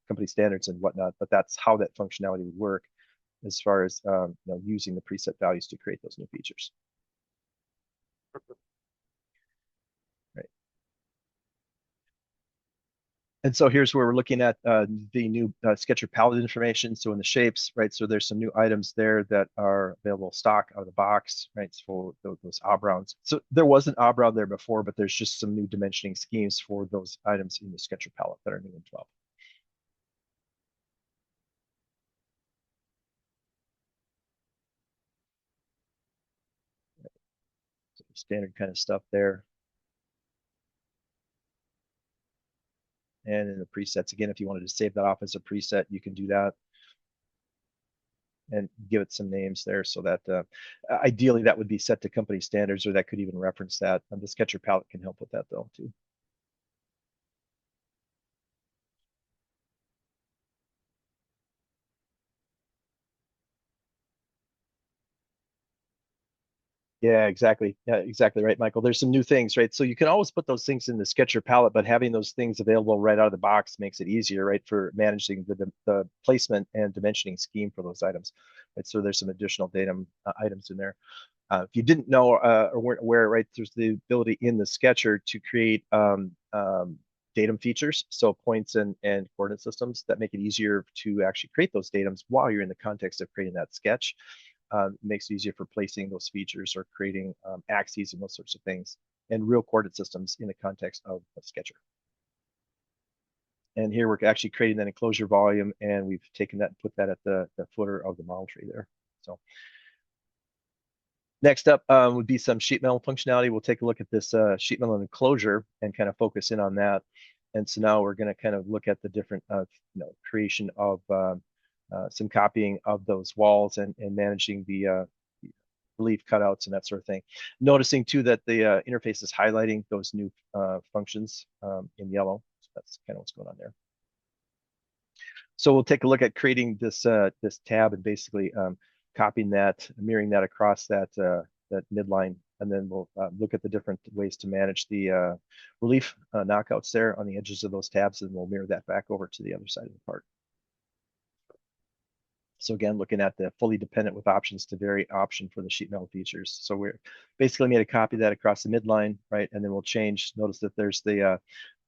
company standards and whatnot, but that's how that functionality would work as far as using the preset values to create those new features. And so here's where we're looking at the new Sketcher palette information. So in the shapes, right? So there's some new items there that are available stock out of the box, right? So for those obrowns. So there was an obrown there before, but there's just some new dimensioning schemes for those items in the Sketcher palette that are new in 12. So standard kind of stuff there. And in the presets, again, if you wanted to save that off as a preset, you can do that and give it some names there so that ideally that would be set to company standards, or that could even reference that. And the Sketcher palette can help with that though too. Yeah, exactly. Yeah, exactly right, Michael. There's some new things, right? So you can always put those things in the Sketcher palette, but having those things available right out of the box makes it easier, right, for managing the placement and dimensioning scheme for those items. Right? So there's some additional datum items in there. If you didn't know or weren't aware, right, there's the ability in the Sketcher to create datum features, so points and coordinate systems that make it easier to actually create those datums while you're in the context of creating that sketch. Makes it easier for placing those features or creating axes and those sorts of things, and real coordinate systems in the context of a Sketcher. And here we're actually creating that enclosure volume, and we've taken that and put that at the footer of the model tree there. So next up would be some sheet metal functionality. We'll take a look at this sheet metal enclosure and kind of focus in on that. And so now we're going to kind of look at the different creation of some copying of those walls and managing the relief cutouts and that sort of thing. Noticing too that the interface is highlighting those new functions in yellow. So that's kind of what's going on there. So we'll take a look at creating this this tab and basically copying that, mirroring that across that that midline, and then we'll look at the different ways to manage the relief knockouts there on the edges of those tabs, and we'll mirror that back over to the other side of the part. So again, looking at the fully dependent with options to vary option for the sheet metal features. So we're basically made a copy of that across the midline, right? And then we'll change, notice that there's the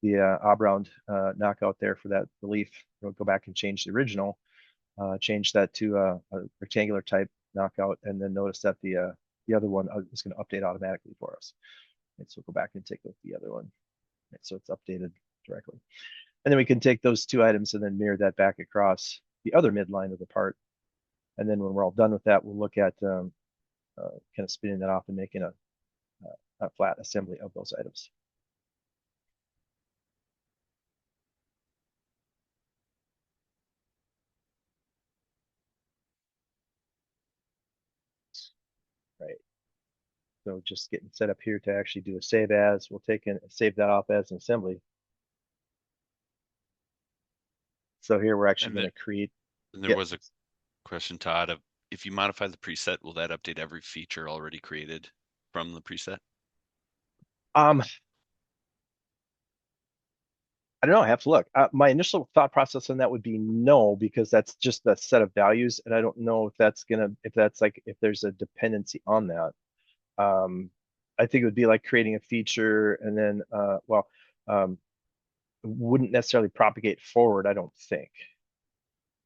obround knockout there for that relief. We'll go back and change the original, change that to a rectangular type knockout, and then notice that the other one is going to update automatically for us. And so we'll go back and take a look at the other one. Right, so it's updated directly. And then we can take those two items and then mirror that back across the other midline of the part. And then when we're all done with that, we'll look at kind of spinning that off and making a flat assembly of those items. Right. So just getting set up here to actually do a save as. We'll take and save that off as an assembly. So here we're actually going to create. And there was a question, Todd, of if you modify the preset, will that update every feature already created from the preset? I don't know. I have to look. My initial thought process on that would be no, because that's just a set of values, and I don't know if that's if there's a dependency on that. I think it would be like creating a feature and then wouldn't necessarily propagate forward. I don't think.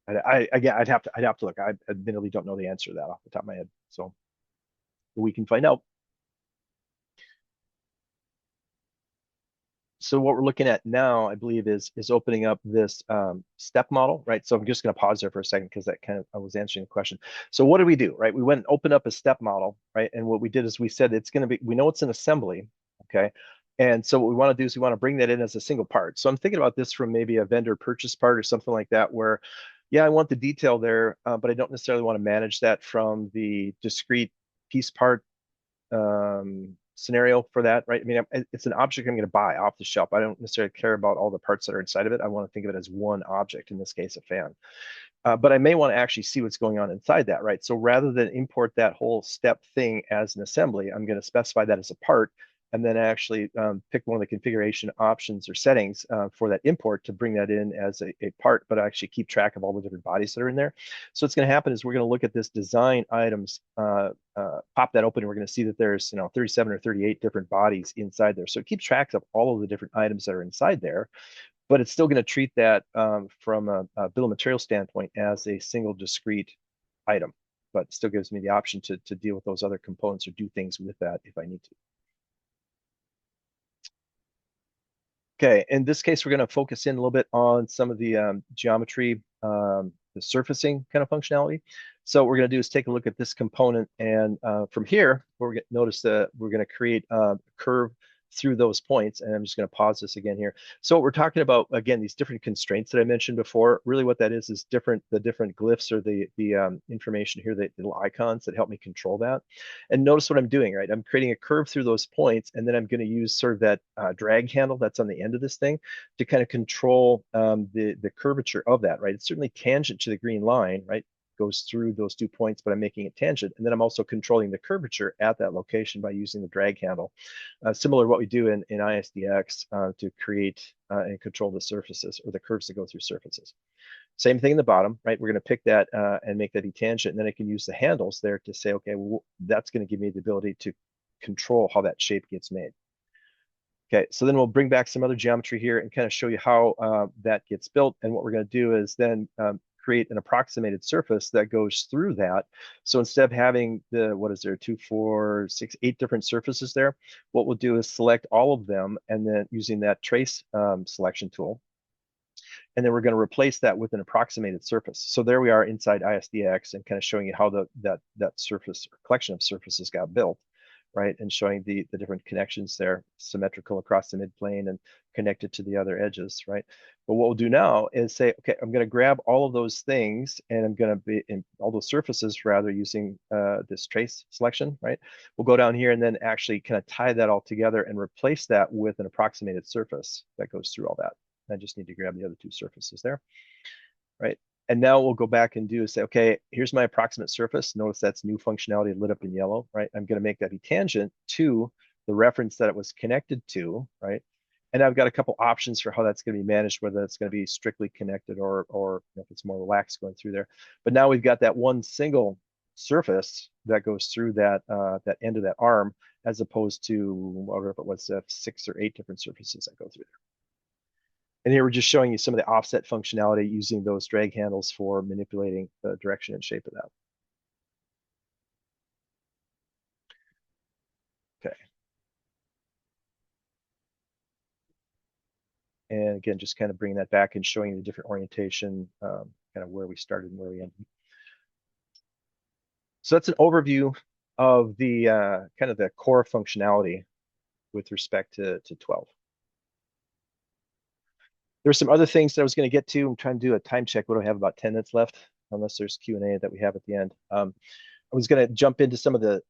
Again, I'd have to look. I admittedly don't know the answer to that off the top of my head, so we can find out. So what we're looking at now, I believe, is opening up this step model, right? So I'm just going to pause there for a second because that kind of I was answering the question. So what do we do, right? We went and opened up a step model, right? And what we did is we said it's going to be, we know it's an assembly, okay? And so what we want to do is we want to bring that in as a single part. So I'm thinking about this from maybe a vendor purchase part or something like that, where, yeah, I want the detail there, but I don't necessarily want to manage that from the discrete piece part scenario for that, right? I mean, it's an object I'm going to buy off the shelf. I don't necessarily care about all the parts that are inside of it. I want to think of it as one object, in this case, a fan. But I may want to actually see what's going on inside that, right? So rather than import that whole step thing as an assembly, I'm going to specify that as a part, and then actually pick one of the configuration options or settings for that import to bring that in as a part, but actually keep track of all the different bodies that are in there. So what's going to happen is we're going to look at this design items, pop that open, and we're going to see that there's 37 or 38 different bodies inside there. So it keeps track of all of the different items that are inside there, but it's still going to treat that from a bill of material standpoint as a single discrete item, but still gives me the option to deal with those other components or do things with that if I need to. Okay, in this case, we're going to focus in a little bit on some of the geometry, the surfacing kind of functionality. So what we're going to do is take a look at this component, and from here, notice that we're going to create a curve through those points, and I'm just going to pause this again here. So what we're talking about, again, these different constraints that I mentioned before, really what that is the different glyphs or the information here, the little icons that help me control that. And notice what I'm doing, right? I'm creating a curve through those points, and then I'm going to use sort of that drag handle that's on the end of this thing to kind of control the curvature of that, right? It's certainly tangent to the green line, right? Goes through those 2 points, but I'm making it tangent. And then I'm also controlling the curvature at that location by using the drag handle. Similar to what we do in ISDX to create and control the surfaces or the curves that go through surfaces. Same thing in the bottom, right? We're going to pick that and make that be tangent. And then I can use the handles there to say, okay, well, that's going to give me the ability to control how that shape gets made. Okay, so then we'll bring back some other geometry here and kind of show you how that gets built. And what we're going to do is then create an approximated surface that goes through that. So instead of having what is there, 2, 4, 6, 8 different surfaces there, what we'll do is select all of them, and then using that trace selection tool, and then we're going to replace that with an approximated surface. So there we are inside ISDX and kind of showing you how that surface or collection of surfaces got built, right? And showing the different connections there, symmetrical across the midplane and connected to the other edges, right? But what we'll do now is say, okay, I'm going to grab all of those things, and I'm going to be in all those surfaces rather using this trace selection, right? We'll go down here and then actually kind of tie that all together and replace that with an approximated surface that goes through all that. I just need to grab the other 2 surfaces there, right? And now we'll go back and say, okay, here's my approximate surface. Notice that's new functionality lit up in yellow, right? I'm going to make that be tangent to the reference that it was connected to, right? And I've got a couple options for how that's going to be managed, whether it's going to be strictly connected or if it's more relaxed going through there. But now we've got that one single surface that goes through that that end of that arm, as opposed to whatever it was, 6 or 8 different surfaces that go through there. And here we're just showing you some of the offset functionality using those drag handles for manipulating the direction and shape of that. Okay. And again, just kind of bringing that back and showing you the different orientation, kind of where we started and where we ended. So that's an overview of the kind of the core functionality with respect to 12. There's some other things that I was going to get to. I'm trying to do a time check. What do I have? About 10 minutes left, unless there's Q&A that we have at the end. I was going to jump into some of the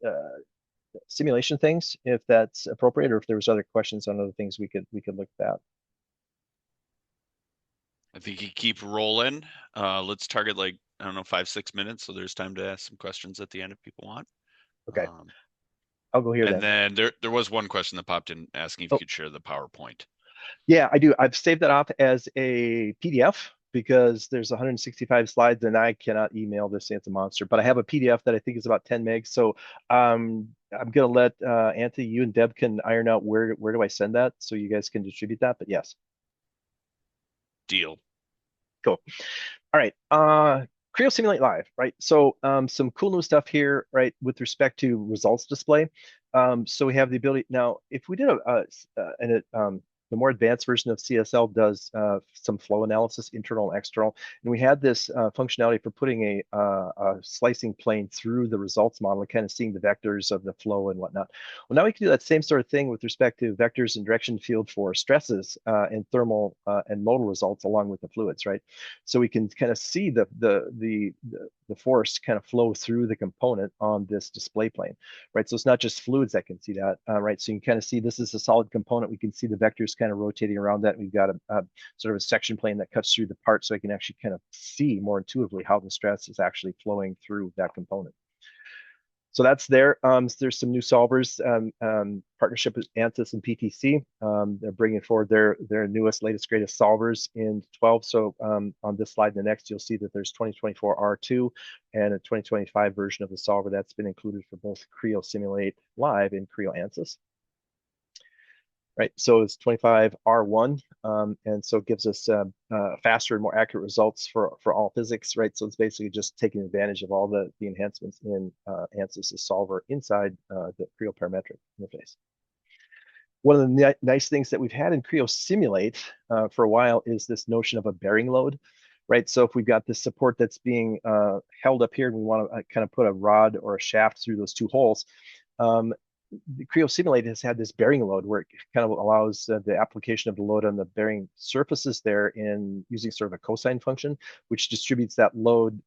simulation things, if that's appropriate, or if there was other questions on other things we could look at. I think you keep rolling. Let's target, like, I don't know, 5-6 minutes, so there's time to ask some questions at the end if people want. Okay. I'll go here and then. then there was one question that popped in asking if you could share the PowerPoint. Yeah, I do. I've saved that off as a PDF because there's 165 slides and I cannot email this. It's a monster, but I have a PDF that I think is about 10 megs. So I'm going to let Anthony, you and Deb can iron out where do I send that so you guys can distribute that. But yes. Deal. Cool. All right. Creo Simulate Live, right? So some cool new stuff here, right, with respect to results display. So we have the ability now, if we did The more advanced version of CSL does some flow analysis, internal and external. And we had this functionality for putting a slicing plane through the results model and kind of seeing the vectors of the flow and whatnot. Well, now we can do that same sort of thing with respect to vectors and direction field for stresses and thermal and modal results along with the fluids, right? So we can kind of see the force kind of flow through the component on this display plane, right? So it's not just fluids that can see that, right? So you can kind of see this is a solid component. We can see the vectors kind of rotating around that. We've got a sort of a section plane that cuts through the part, so I can actually kind of see more intuitively how the stress is actually flowing through that component. So that's there. There's some new solvers, partnership with ANSYS and PTC. They're bringing forward their newest, latest, greatest solvers in 12. So on this slide and the next, you'll see that there's 2024 R2 and a 2025 version of the solver that's been included for both Creo Simulate Live and Creo ANSYS. Right, so it's 25 R1, and so it gives us faster and more accurate results for all physics, right? So it's basically just taking advantage of all the enhancements in ANSYS' solver inside the Creo parametric interface. One of the nice things that we've had in Creo Simulate for a while is this notion of a bearing load, right? So if we've got this support that's being held up here and we want to kind of put a rod or a shaft through those two holes, the Creo Simulate has had this bearing load where it kind of allows the application of the load on the bearing surfaces there in using sort of a cosine function, which distributes that load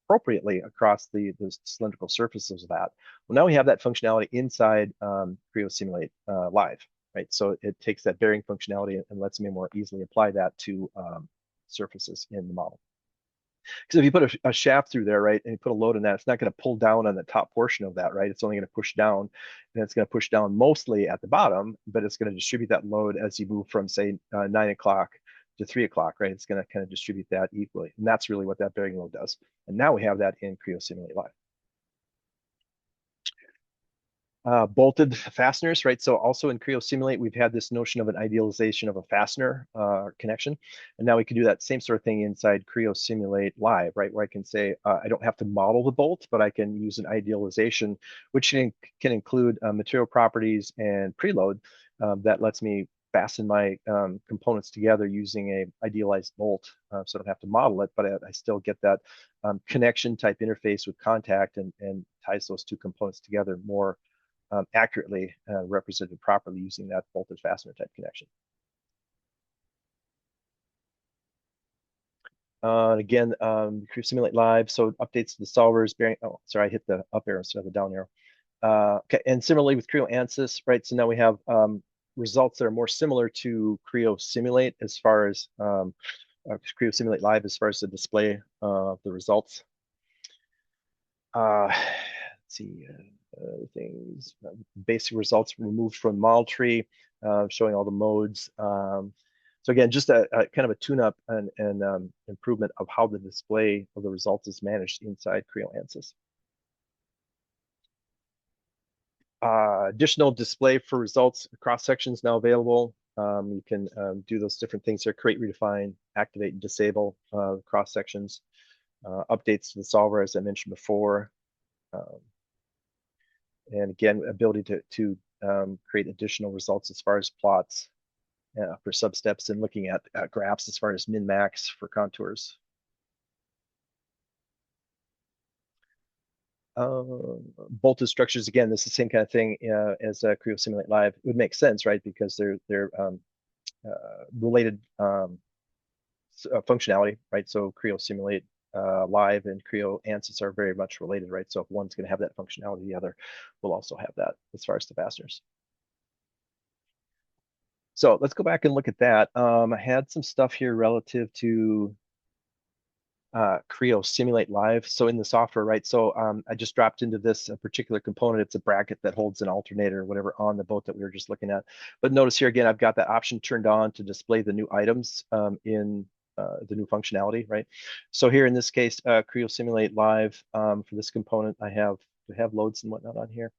appropriately across the cylindrical surfaces of that. Well, now we have that functionality inside Creo Simulate Live, right? So it takes that bearing functionality and lets me more easily apply that to surfaces in the model. Because if you put a shaft through there, right, and you put a load in that, it's not going to pull down on the top portion of that, right? It's only going to push down, and it's going to push down mostly at the bottom, but it's going to distribute that load as you move from, say, 9 o'clock to 3 o'clock, right? It's going to kind of distribute that equally, and that's really what that bearing load does. And now we have that in Creo Simulate Live. Bolted fasteners, right? So also in Creo Simulate, we've had this notion of an idealization of a fastener connection. And now we can do that same sort of thing inside Creo Simulate Live, right? Where I can say, I don't have to model the bolt, but I can use an idealization, which can include material properties and preload that lets me fasten my components together using a idealized bolt. So I don't have to model it, but I still get that connection type interface with contact and ties those two components together more accurately represented properly using that bolted fastener type connection. Again, Creo Simulate Live, so updates to the solvers, bearing, oh, sorry, I hit the up arrow instead of the down arrow. Okay, and similarly with Creo ANSYS, right, so now we have results that are more similar to Creo Simulate as far as Creo Simulate Live as far as the display of the results. Let's see. Things, basic results removed from model tree, showing all the modes. So again, just a kind of a tune-up and improvement of how the display of the results is managed inside Creo ANSYS. Additional display for results cross sections now available. You can do those different things here: create, redefine, activate, and disable cross sections. Updates to the solver, as I mentioned before. And again, ability to create additional results as far as plots for substeps and looking at graphs as far as min-max for contours. Bolted structures, again, this is the same kind of thing as Creo Simulate Live. It would make sense, right? Because they're related functionality, right? So Creo Simulate Live and Creo ANSYS are very much related, right? So if one's going to have that functionality, the other will also have that as far as the fasteners. So let's go back and look at that. I had some stuff here relative to Creo Simulate Live. So in the software, right? So I just dropped into this particular component. It's a bracket that holds an alternator or whatever on the boat that we were just looking at. But notice here again, I've got that option turned on to display the new items in the new functionality, right? So here in this case, Creo Simulate Live, for this component, I have loads and whatnot on here.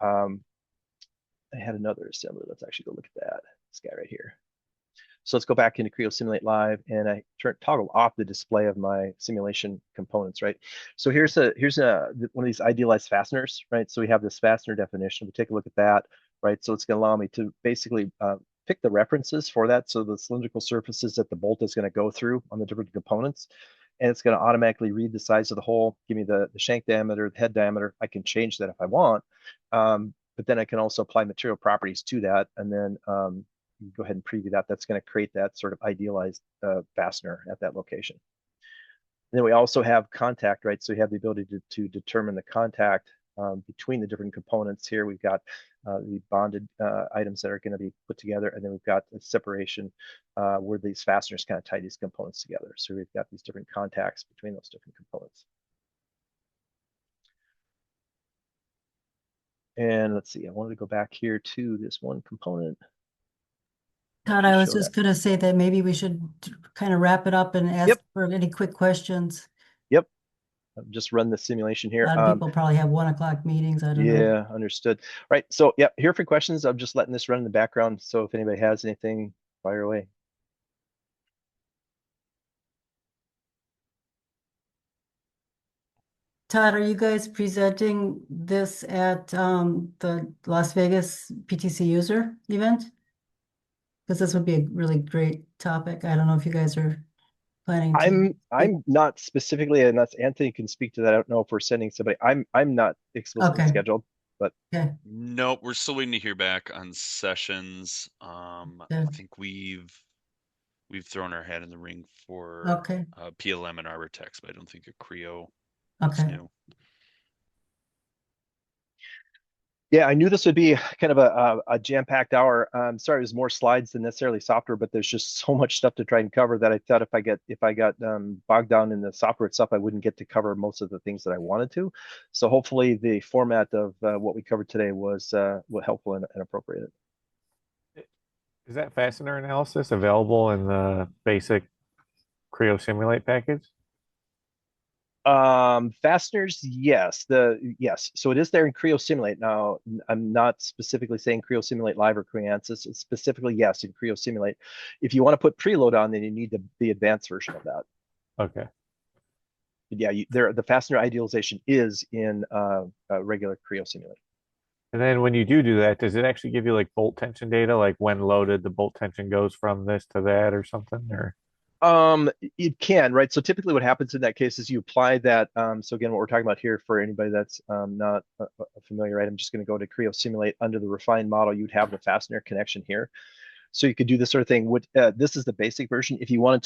I had another assembly. Let's actually go look at that. This guy right here. So let's go back into Creo Simulate Live, and I toggle off the display of my simulation components, right? So here's one of these idealized fasteners, right? So we have this fastener definition. We take a look at that, right? So it's going to allow me to basically pick the references for that. So the cylindrical surfaces that the bolt is going to go through on the different components. And it's going to automatically read the size of the hole, give me the shank diameter, the head diameter. I can change that if I want. But then I can also apply material properties to that. And then go ahead and preview that. That's going to create that sort of idealized fastener at that location. And then we also have contact, right? So you have the ability to determine the contact between the different components here. We've got the bonded items that are going to be put together, and then we've got the separation where these fasteners kind of tie these components together. So we've got these different contacts between those different components. And let's see, I wanted to go back here to this one component. Todd, I was just going to say that maybe we should kind of wrap it up and ask for any quick questions. Yep. Just run the simulation here. A lot of people probably have 1 o'clock meetings. I don't know. Yeah, understood. Right. So yeah, here for questions. I'm just letting this run in the background. So if anybody has anything, fire away. Todd, are you guys presenting this at the Las Vegas PTC user event? Because this would be a really great topic. I don't know if you guys are planning to. I'm not specifically, unless Anthony can speak to that. I don't know if we're sending somebody. I'm not explicitly scheduled, but nope, we're still waiting to hear back on sessions. I think we've thrown our hat in the ring for PLM and Arbortext, but I don't think a Creo is new. Yeah, I knew this would be kind of a jam-packed hour. Sorry, it was more slides than necessarily software, but there's just so much stuff to try and cover that I thought if I got bogged down in the software itself, I wouldn't get to cover most of the things that I wanted to. So hopefully the format of what we covered today was helpful and appropriate. Is that fastener analysis available in the basic Creo Simulate package? Fasteners, yes. So it is there in Creo Simulate. Now, I'm not specifically saying Creo Simulate Live or Creo Ansys. It's specifically, yes, in Creo Simulate. If you want to put preload on, then you need the advanced version of that. Okay. But yeah, the fastener idealization is in regular Creo Simulate. And then when you do that, does it actually give you like bolt tension data, like when loaded, the bolt tension goes from this to that or something, or? It can, right? So typically what happens in that case is you apply that. So again, what we're talking about here for anybody that's not familiar, right? I'm just going to go to Creo Simulate. Under the refined model, you'd have the fastener connection here. So you could do this sort of thing. This is the basic version. If you wanted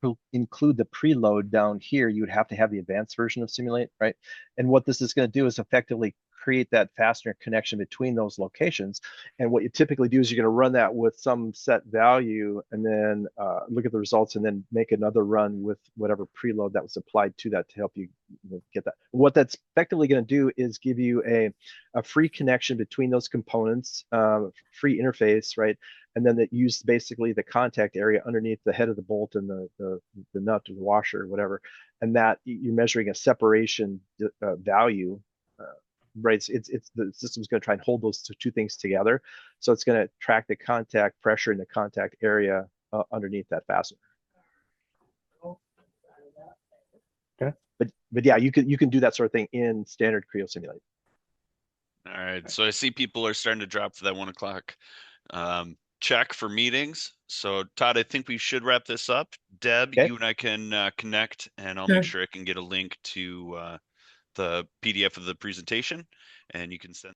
to include the preload down here, you would have to have the advanced version of Simulate, right? And what this is going to do is effectively create that fastener connection between those locations. And what you typically do is you're going to run that with some set value and then look at the results and then make another run with whatever preload that was applied to that to help you get that. What that's effectively going to do is give you a free connection between those components, free interface, right? And then that use basically the contact area underneath the head of the bolt and the nut or the washer or whatever. And that you're measuring a separation value. Right, it's the system's going to try and hold those two things together, so it's going to track the contact pressure in the contact area underneath that fastener. Okay. But yeah, you can do that sort of thing in standard Creo Simulate. All right, so I see people are starting to drop for that 1 o'clock check for meetings. So Todd, I think we should wrap this up. Deb, you and I can connect, and I'll make sure I can get a link to the PDF of the presentation, and you can send